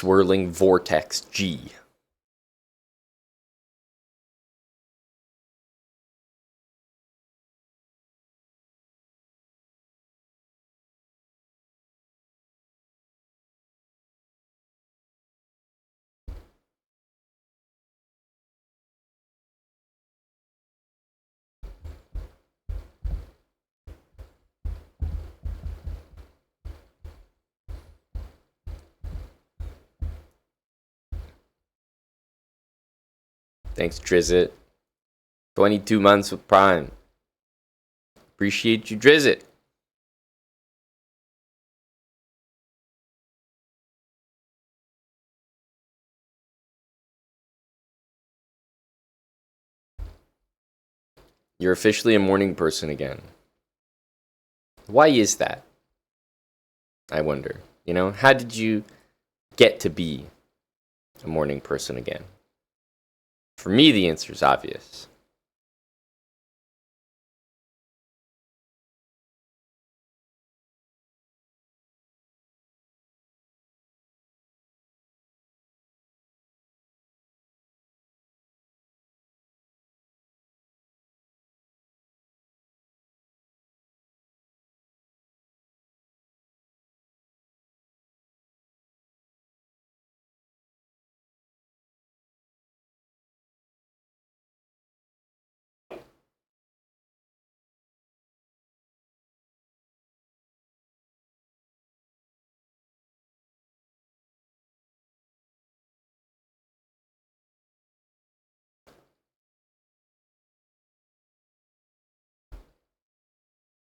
swirling vortex G. Thanks, Drizzt. 22 months with Prime. Appreciate you, Drizzt. You're officially a morning person again. Why is that? I wonder. You know, how did you get to be a morning person again? For me, the answer is obvious.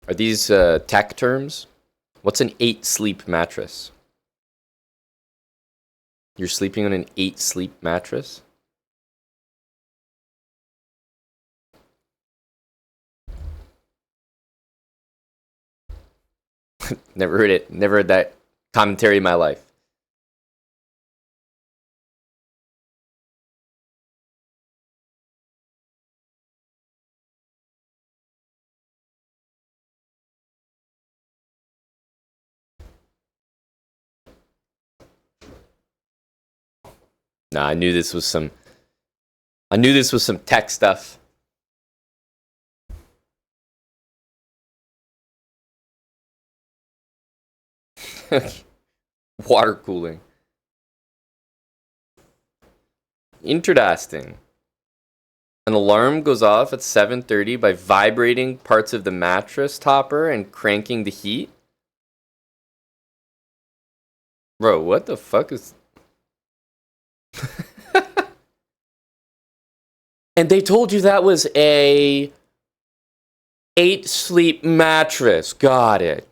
Are these tech terms? What's an 8-sleep mattress? You're sleeping on an 8-sleep mattress? Never heard it. Never heard that commentary in my life. Nah, I knew this was some tech stuff. Water cooling. Interesting. An alarm goes off at 7:30 by vibrating parts of the mattress topper and cranking the heat. Bro, what the fuck is... And they told you that was a 8-sleep mattress. Got it.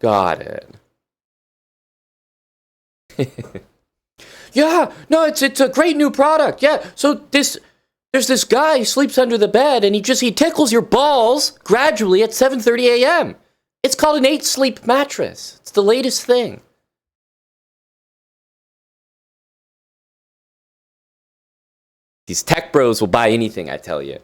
Yeah, no, it's a great new product. Yeah, so there's this guy who sleeps under the bed and he tickles your balls gradually at 7:30 a.m. It's called an 8-sleep mattress. It's the latest thing. These tech bros will buy anything, I tell you.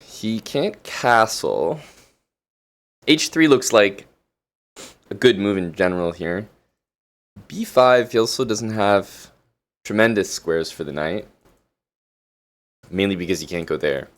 He can't castle. H3 looks like a good move in general here. B5, he also doesn't have tremendous squares for the knight. Mainly because he can't go there.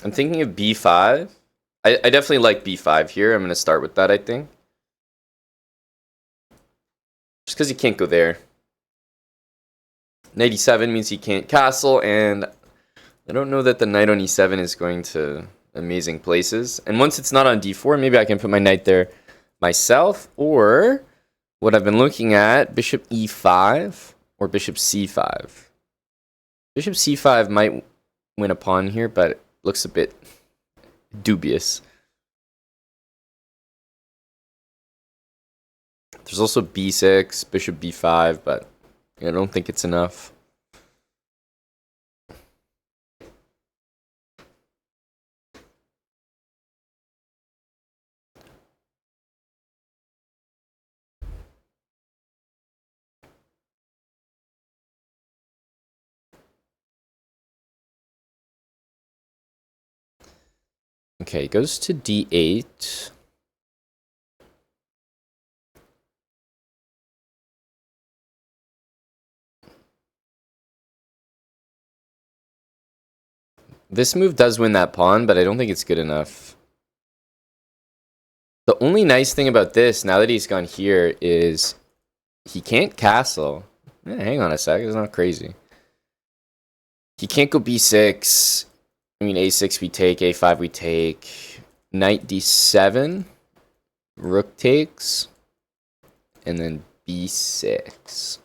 I'm thinking of B5. I definitely like B5 here. I'm going to start with that, I think. Just because he can't go there. Knight E7 means he can't castle, and I don't know that the knight on E7 is going to amazing places. And once it's not on D4, maybe I can put my knight there. myself, or what I've been looking at, bishop e5 or bishop c5. Bishop c5 might win a pawn here, but it looks a bit dubious. There's also b6, bishop b5, but I don't think it's enough. Okay, goes to d8. This move does win that pawn, but I don't think it's good enough. The only nice thing about this, now that he's gone here, is he can't castle. Hang on a sec, it's not crazy. He can't go b6. I mean, a6 we take, a5 we take. Knight d7. Rook takes. And then b6.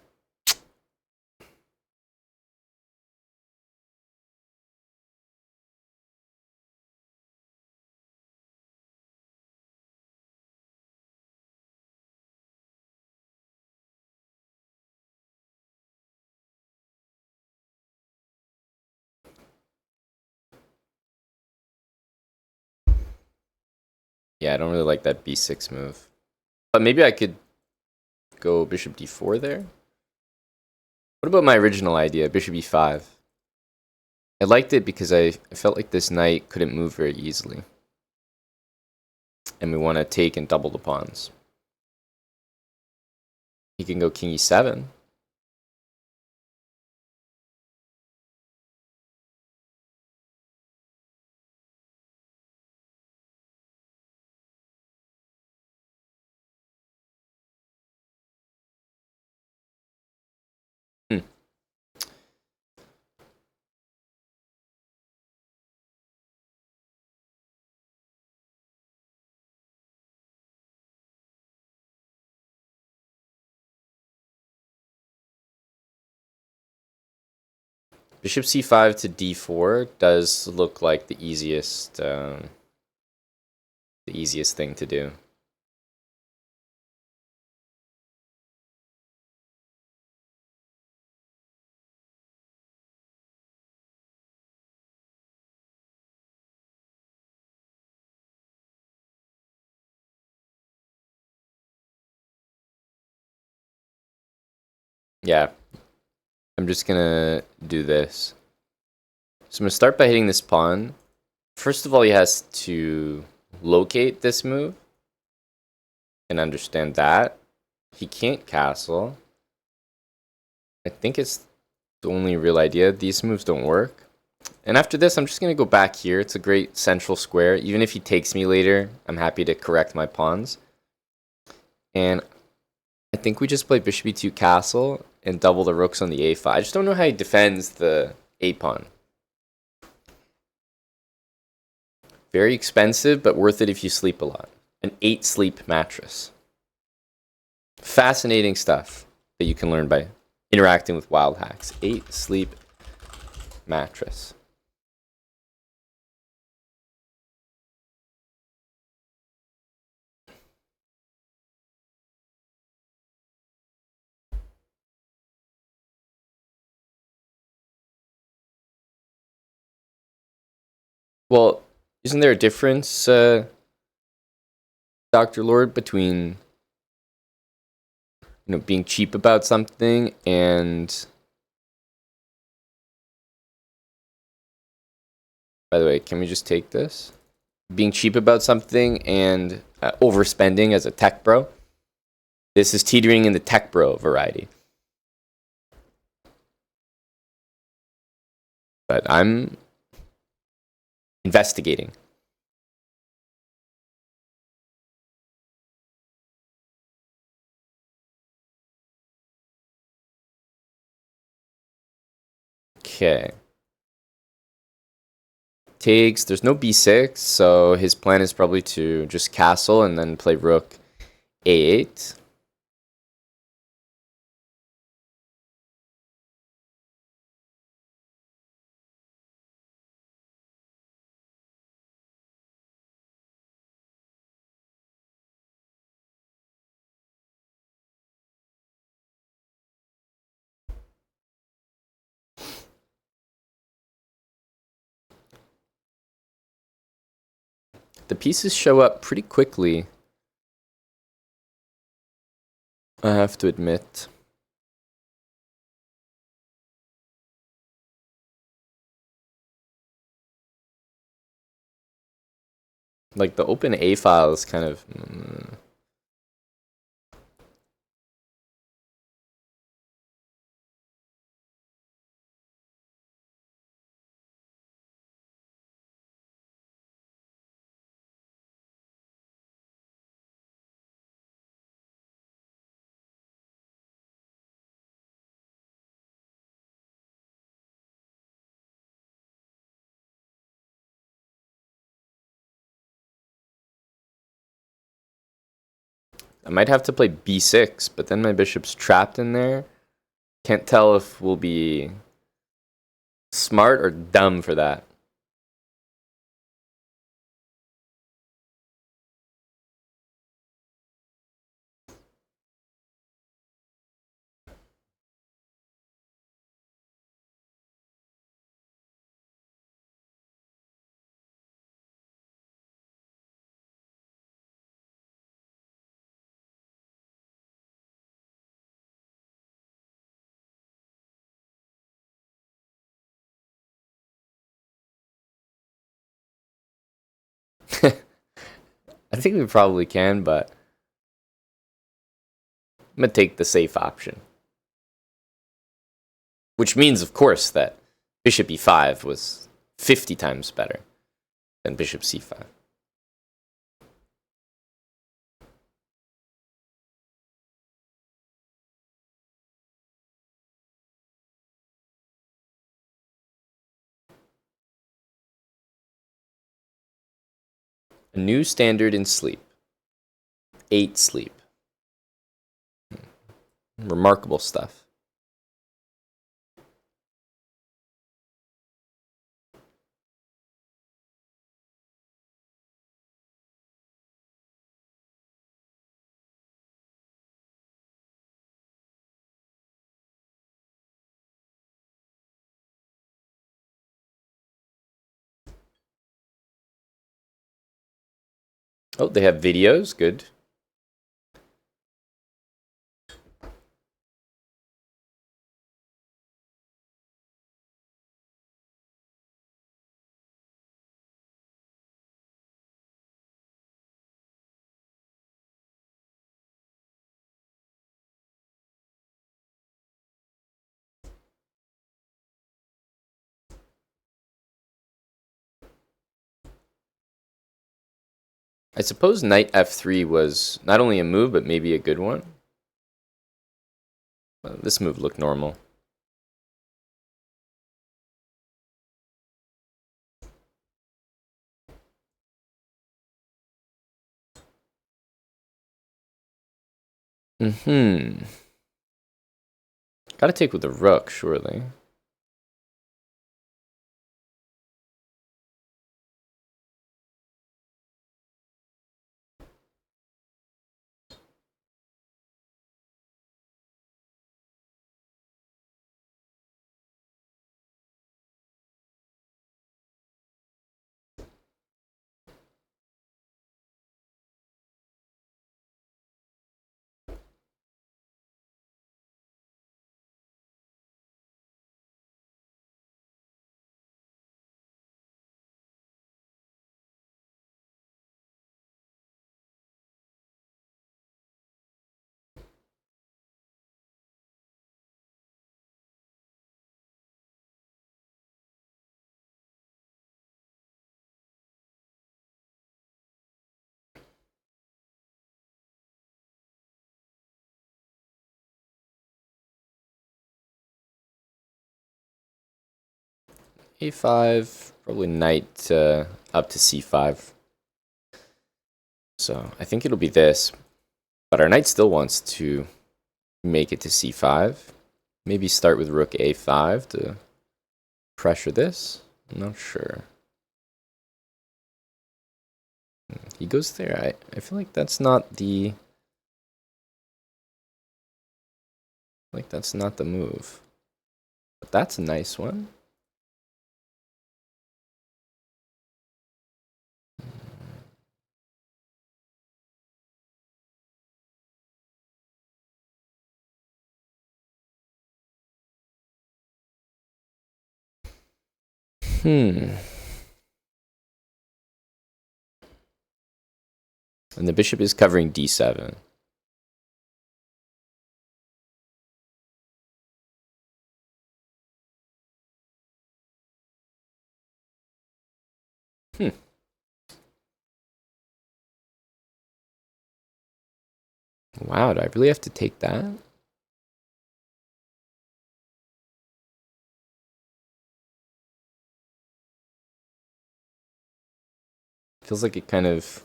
Yeah, I don't really like that b6 move. But maybe I could go bishop d4 there. What about my original idea, bishop e5? I liked it because I felt like this knight couldn't move very easily. And we want to take and double the pawns. He can go king e7. Bishop c5 to d4 does look like the easiest thing to do. Yeah, I'm just gonna do this. So I'm gonna start by hitting this pawn. First of all, he has to locate this move and understand that. He can't castle. I think it's the only real idea. These moves don't work. And after this, I'm just going to go back here. It's a great central square. Even if he takes me later, I'm happy to correct my pawns. And I think we just play bishop e2 castle and double the rooks on the a5. I just don't know how he defends the a pawn. Very expensive, but worth it if you sleep a lot. An 8-sleep mattress. Fascinating stuff that you can learn by interacting with wild hacks. 8-sleep mattress. Well, isn't there a difference, Dr. Lord, between being cheap about something and... By the way, can we just take this? Being cheap about something and overspending as a tech bro. This is teetering in the tech bro variety. But I'm investigating. Okay. Takes. There's no b6, so his plan is probably to just castle and then play rook a8. The pieces show up pretty quickly, I have to admit. Like the open A file is kind of... I might have to play b6, but then my bishop's trapped in there. Can't tell if we'll be smart or dumb for that. I think we probably can, but I'm going to take the safe option. Which means, of course, that bishop e5 was 50 times better than bishop c5. A new standard in sleep. 8 sleep. Remarkable stuff. Oh, they have videos. Good. I suppose knight f3 was not only a move, but maybe a good one. Well, this move looked normal. Gotta take with the rook, surely. a5, probably knight up to c5. So I think it'll be this. But our knight still wants to make it to c5. Maybe start with rook a5 to pressure this. I'm not sure. He goes there. I feel like that's not the... Like that's not the move. But that's a nice one. And the bishop is covering d7. Wow, do I really have to take that? Feels like it kind of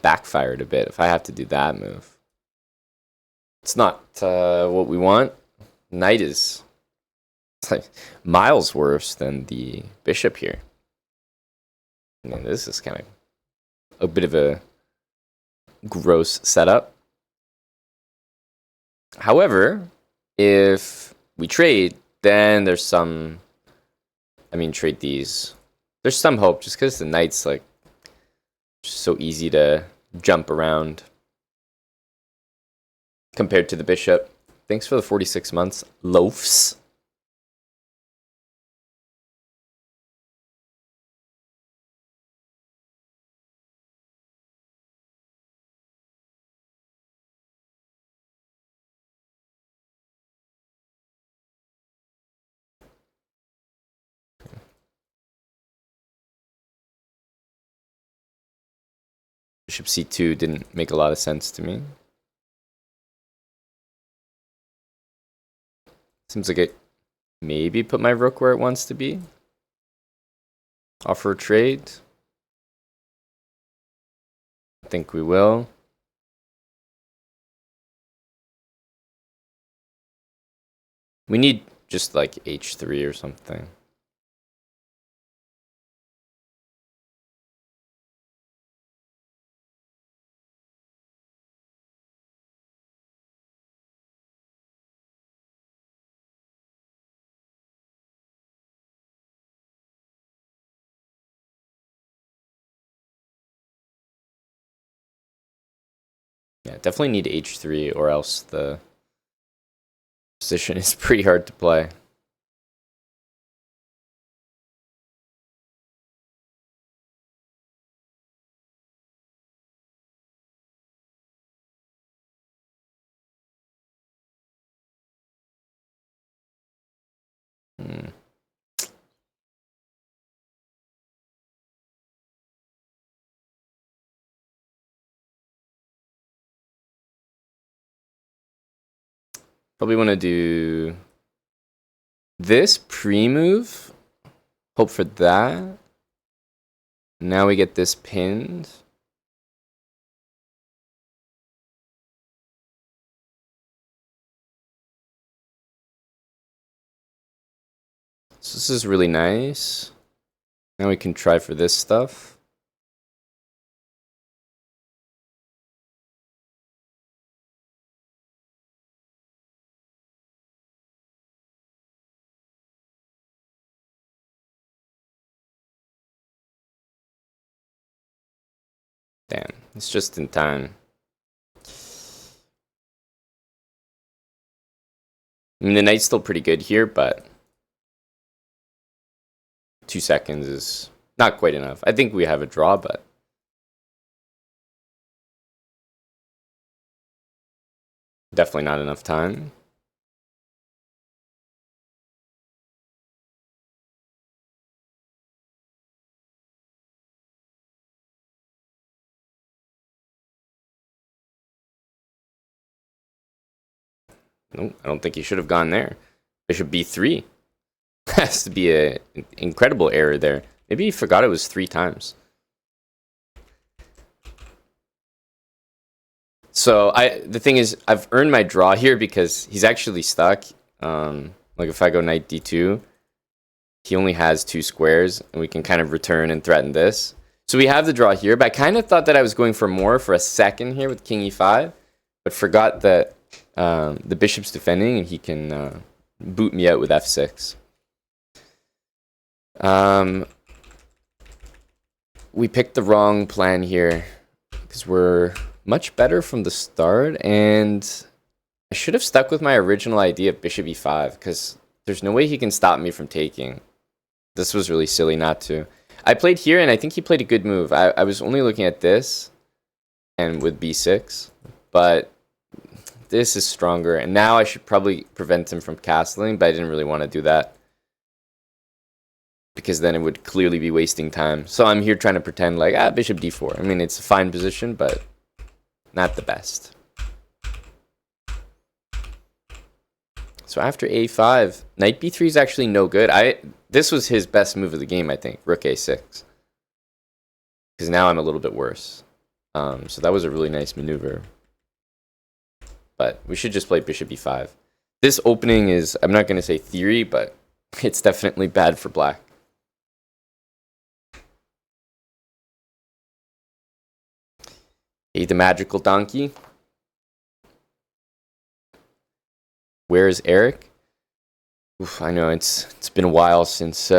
backfired a bit if I have to do that move. It's not what we want. Knight is like miles worse than the bishop here. I mean, this is kind of a bit of a gross setup. However, if we trade, then there's some... I mean, trade these. There's some hope just because the knight's like just so easy to jump around compared to the bishop. Thanks for the 46 months, loafs. Bishop c2 didn't make a lot of sense to me. Seems like it maybe put my rook where it wants to be. Offer a trade. I think we will. We need just like h3 or something. Yeah, definitely need h3 or else the position is pretty hard to play. Probably want to do this pre-move. Hope for that. Now we get this pinned. So this is really nice. Now we can try for this stuff. Damn, it's just in time. I mean, the knight's still pretty good here, but 2 seconds is not quite enough. I think we have a draw, but definitely not enough time. Nope, I don't think he should have gone there. Bishop b3. Has to be an incredible error there. Maybe he forgot it was 3 times. So the thing is, I've earned my draw here because he's actually stuck. Like if I go knight d2, he only has 2 squares, and we can kind of return and threaten this. So we have the draw here, but I kind of thought that I was going for more for a second here with king e5, but forgot that the bishop's defending, and he can boot me out with f6. We picked the wrong plan here because we're much better from the start, and I should have stuck with my original idea of bishop e5 because there's no way he can stop me from taking. This was really silly not to. I played here, and I think he played a good move. I was only looking at this and with b6, but this is stronger, and now I should probably prevent him from castling, but I didn't really want to do that because then it would clearly be wasting time. So I'm here trying to pretend like, bishop d4. I mean, it's a fine position, but not the best. So after a5, knight b3 is actually no good. This was his best move of the game, I think, rook a6. Because now I'm a little bit worse. So that was a really nice maneuver. But we should just play bishop e5. This opening is, I'm not going to say theory, but it's definitely bad for black. The magical donkey. Where is Eric? Oof, I know it's been a while since